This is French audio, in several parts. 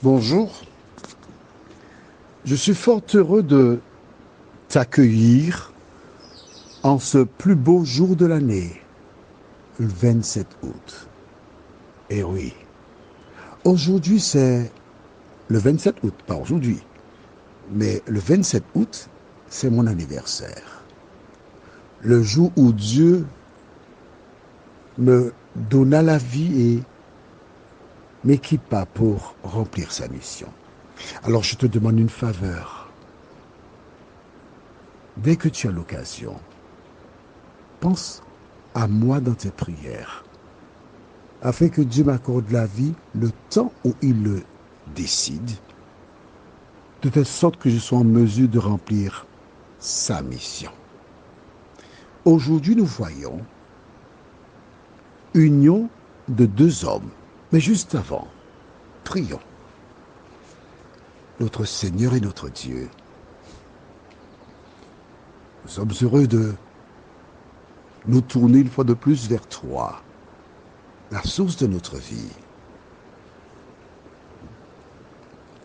Bonjour, je suis fort heureux de t'accueillir en ce plus beau jour de l'année, le 27 août. Eh oui, aujourd'hui c'est le 27 août, pas aujourd'hui, mais le 27 août, c'est mon anniversaire. Le jour où Dieu me donna la vie et m'équipa pour remplir sa mission. Alors je te demande une faveur. Dès que tu as l'occasion, pense à moi dans tes prières, afin que Dieu m'accorde la vie le temps où il le décide, de telle sorte que je sois en mesure de remplir sa mission. Aujourd'hui, nous voyons union de deux hommes. Mais juste avant, prions. Notre Seigneur et notre Dieu, nous sommes heureux de nous tourner une fois de plus vers toi, la source de notre vie.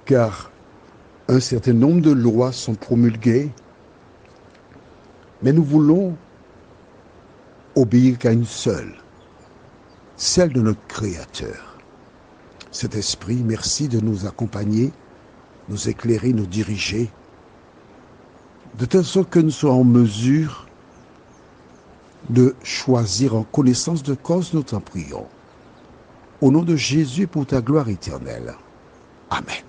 Car un certain nombre de lois sont promulguées, mais nous voulons obéir qu'à une seule, celle de notre Créateur. Cet esprit, merci de nous accompagner, nous éclairer, nous diriger, de telle sorte que nous soyons en mesure de choisir en connaissance de cause, nous t'en prions. Au nom de Jésus, pour ta gloire éternelle. Amen.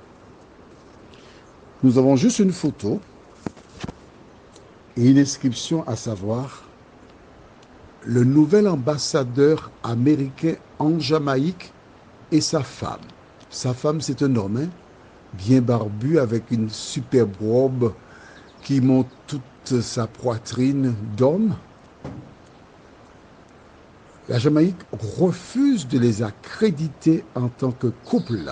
Nous avons juste une photo et une inscription, à savoir le nouvel ambassadeur américain en Jamaïque et sa femme. Sa femme, c'est un homme, bien barbu, avec une superbe robe qui montre toute sa poitrine d'homme. La Jamaïque refuse de les accréditer en tant que couple,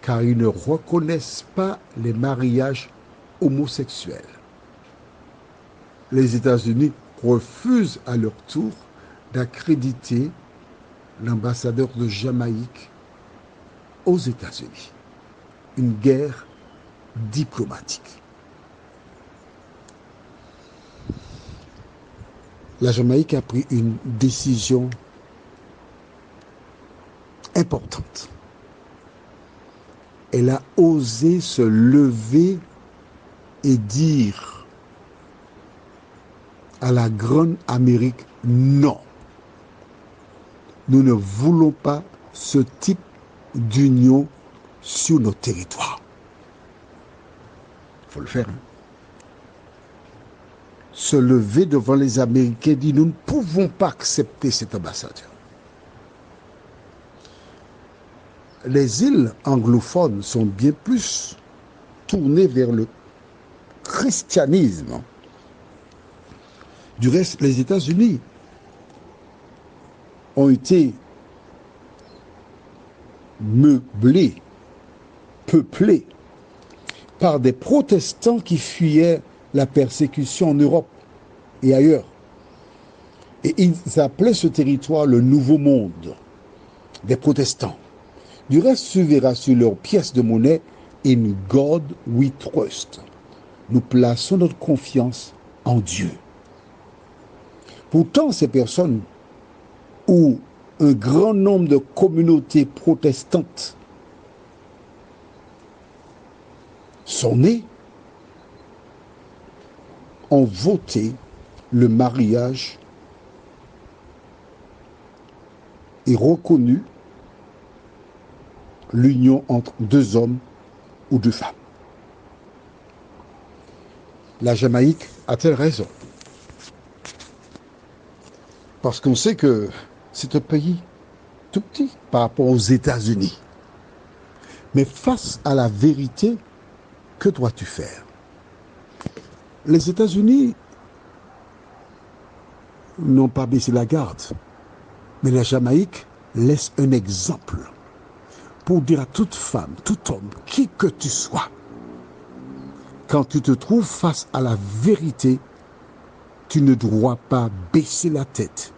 car ils ne reconnaissent pas les mariages homosexuels. Les États-Unis refusent à leur tour d'accréditer l'ambassadeur de Jamaïque aux États-Unis. Une guerre diplomatique. La Jamaïque a pris une décision importante. Elle a osé se lever et dire à la grande Amérique, non. Nous ne voulons pas ce type d'union sur nos territoires. Il faut le faire. Se lever devant les Américains et dire, nous ne pouvons pas accepter cet ambassadeur. Les îles anglophones sont bien plus tournées vers le christianisme. Du reste, les États-Unis ont été meublés, peuplés par des protestants qui fuyaient la persécution en Europe et ailleurs. Et ils appelaient ce territoire le Nouveau Monde des protestants. Du reste, tu verras sur leur pièce de monnaie « In God we trust ». Nous plaçons notre confiance en Dieu. Pourtant, ces personnes, ou un grand nombre de communautés protestantes sont nées, ont voté le mariage et reconnu l'union entre deux hommes ou deux femmes. La Jamaïque a-t-elle raison? Parce qu'on sait que c'est un pays tout petit par rapport aux États-Unis. Mais face à la vérité, que dois-tu faire? Les États-Unis n'ont pas baissé la garde, mais la Jamaïque laisse un exemple pour dire à toute femme, tout homme, qui que tu sois, quand tu te trouves face à la vérité, tu ne dois pas baisser la tête,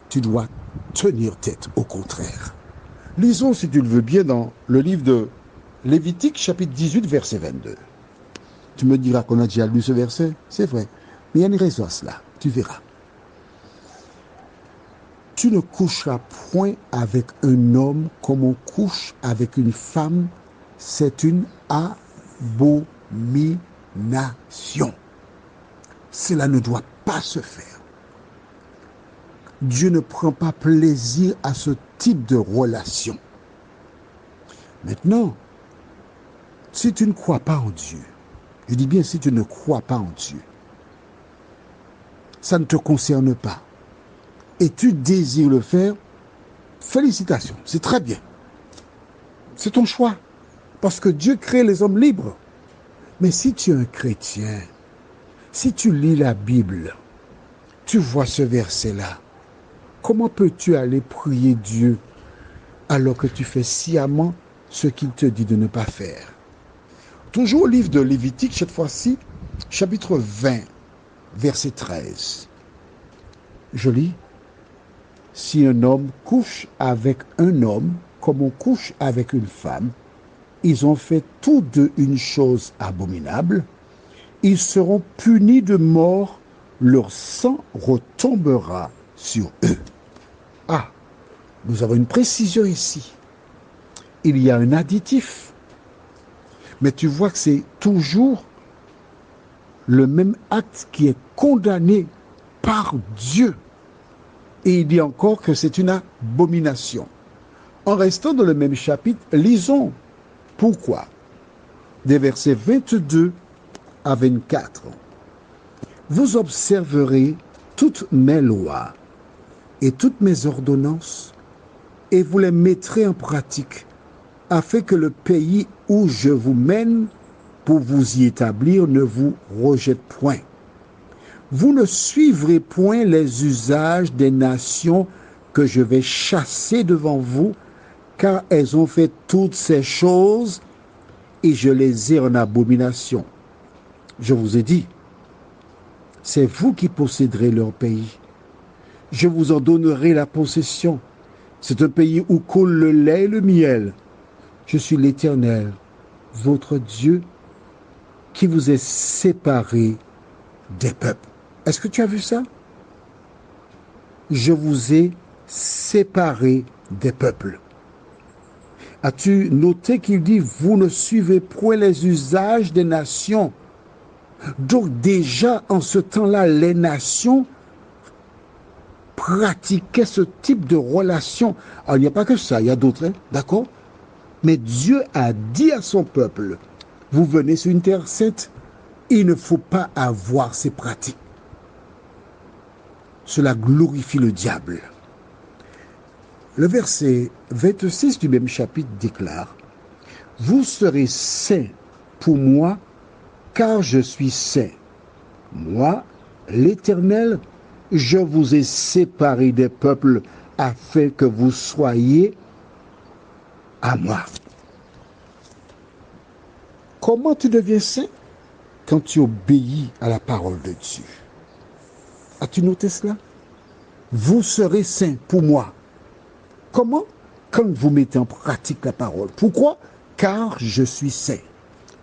tu dois tenir tête, au contraire. Lisons, si tu le veux bien, dans le livre de Lévitique chapitre 18, verset 22. Tu me diras qu'on a déjà lu ce verset, c'est vrai. Mais il y a une raison à cela, tu verras. Tu ne coucheras point avec un homme comme on couche avec une femme, c'est une abomination. Cela ne doit pas se faire. Dieu ne prend pas plaisir à ce type de relation. Maintenant, si tu ne crois pas en Dieu, je dis bien si tu ne crois pas en Dieu, ça ne te concerne pas, et tu désires le faire, félicitations, c'est très bien. C'est ton choix, parce que Dieu crée les hommes libres. Mais si tu es un chrétien, si tu lis la Bible, tu vois ce verset-là, comment peux-tu aller prier Dieu alors que tu fais sciemment ce qu'il te dit de ne pas faire? Toujours au livre de Lévitique, cette fois-ci, chapitre 20, verset 13. Je lis. Si un homme couche avec un homme comme on couche avec une femme, ils ont fait tous deux une chose abominable, ils seront punis de mort, leur sang retombera sur eux. Ah, nous avons une précision ici. Il y a un additif, mais tu vois que c'est toujours le même acte qui est condamné par Dieu. Et il dit encore que c'est une abomination. En restant dans le même chapitre, lisons pourquoi. Des versets 22 à 24. Vous observerez toutes mes lois et toutes mes ordonnances, et vous les mettrez en pratique, afin que le pays où je vous mène pour vous y établir ne vous rejette point. Vous ne suivrez point les usages des nations que je vais chasser devant vous, car elles ont fait toutes ces choses, et je les ai en abomination. Je vous ai dit, c'est vous qui posséderez leur pays. Je vous en donnerai la possession. C'est un pays où coule le lait et le miel. Je suis l'Éternel, votre Dieu, qui vous est séparé des peuples. Est-ce que tu as vu ça? Je vous ai séparé des peuples. As-tu noté qu'il dit, vous ne suivez point les usages des nations? Donc déjà, en ce temps-là, les nations pratiquaient ce type de relation. Alors, il n'y a pas que ça, il y a d'autres, hein, d'accord? Mais Dieu a dit à son peuple, vous venez sur une terre sainte, il ne faut pas avoir ces pratiques. Cela glorifie le diable. Le verset 26 du même chapitre déclare, vous serez saints pour moi, car je suis saint. Moi, l'Éternel, je vous ai séparés des peuples afin que vous soyez à moi. Comment tu deviens saint? Quand tu obéis à la parole de Dieu. As-tu noté cela? Vous serez saints pour moi. Comment? Quand vous mettez en pratique la parole. Pourquoi? Car je suis saint.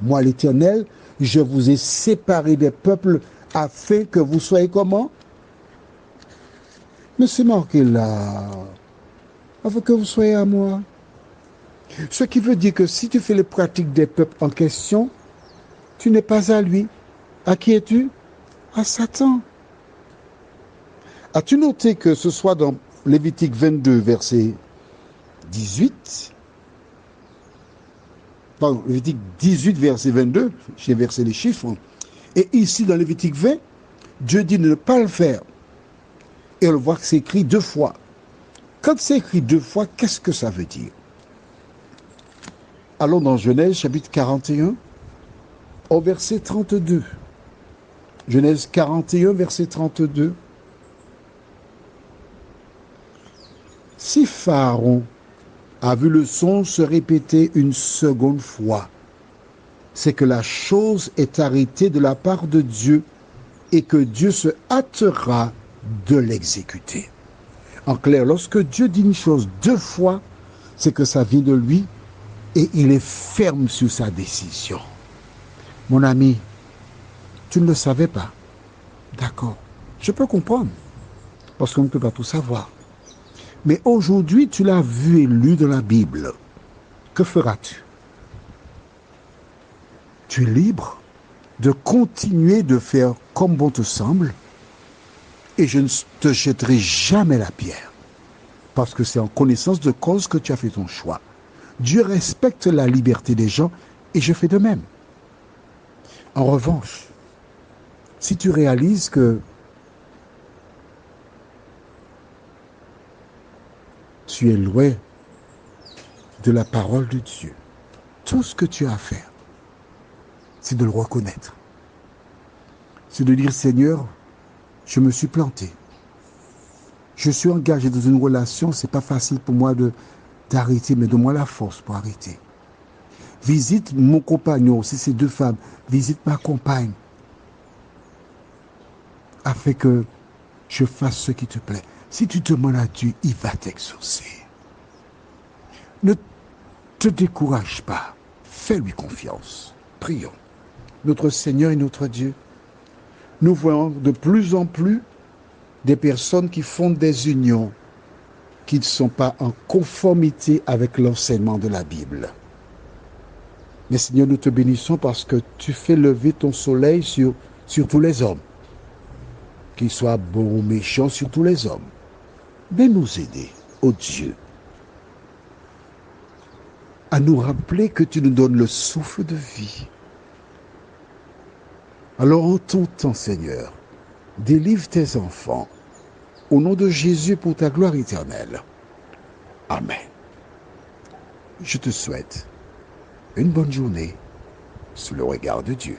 Moi, l'Éternel, je vous ai séparés des peuples afin que vous soyez comment? Mais c'est marqué là. Afin que vous soyez à moi. Ce qui veut dire que si tu fais les pratiques des peuples en question, tu n'es pas à lui. À qui es-tu? À Satan. As-tu noté que ce soit dans Lévitique 22, verset 18, pardon, Lévitique 18, verset 22, j'ai versé les chiffres, et ici dans Lévitique 20, Dieu dit de ne pas le faire. Et on le voit que c'est écrit deux fois. Quand c'est écrit deux fois, qu'est-ce que ça veut dire? Allons dans Genèse chapitre 41, au verset 32. Genèse 41, verset 32. Si Pharaon a vu le son se répéter une seconde fois, c'est que la chose est arrêtée de la part de Dieu et que Dieu se hâtera de l'exécuter. En clair, lorsque Dieu dit une chose deux fois, c'est que ça vient de lui et il est ferme sur sa décision. Mon ami, tu ne le savais pas. D'accord, je peux comprendre, parce qu'on ne peut pas tout savoir. Mais aujourd'hui, tu l'as vu et lu dans la Bible. Que feras-tu? Tu es libre de continuer de faire comme bon te semble, et je ne te jetterai jamais la pierre, parce que c'est en connaissance de cause que tu as fait ton choix. Dieu respecte la liberté des gens, et je fais de même. En revanche, si tu réalises que tu es loin de la parole de Dieu, tout ce que tu as à faire, c'est de le reconnaître. C'est de dire, Seigneur, je me suis planté. Je suis engagé dans une relation, c'est pas facile pour moi d'arrêter, mais donne-moi la force pour arrêter. Visite mon compagnon, si c'est 2 femmes, visite ma compagne, afin que je fasse ce qui te plaît. Si tu demandes à Dieu, il va t'exaucer. Ne te décourage pas, fais-lui confiance. Prions. Notre Seigneur et notre Dieu, nous voyons de plus en plus des personnes qui font des unions qui ne sont pas en conformité avec l'enseignement de la Bible. Mais Seigneur, nous te bénissons parce que tu fais lever ton soleil sur tous les hommes, qu'ils soient bons ou méchants, sur tous les hommes. Mais nous aider, ô Dieu, à nous rappeler que tu nous donnes le souffle de vie. Alors en ton temps, Seigneur, délivre tes enfants, au nom de Jésus pour ta gloire éternelle. Amen. Je te souhaite une bonne journée sous le regard de Dieu.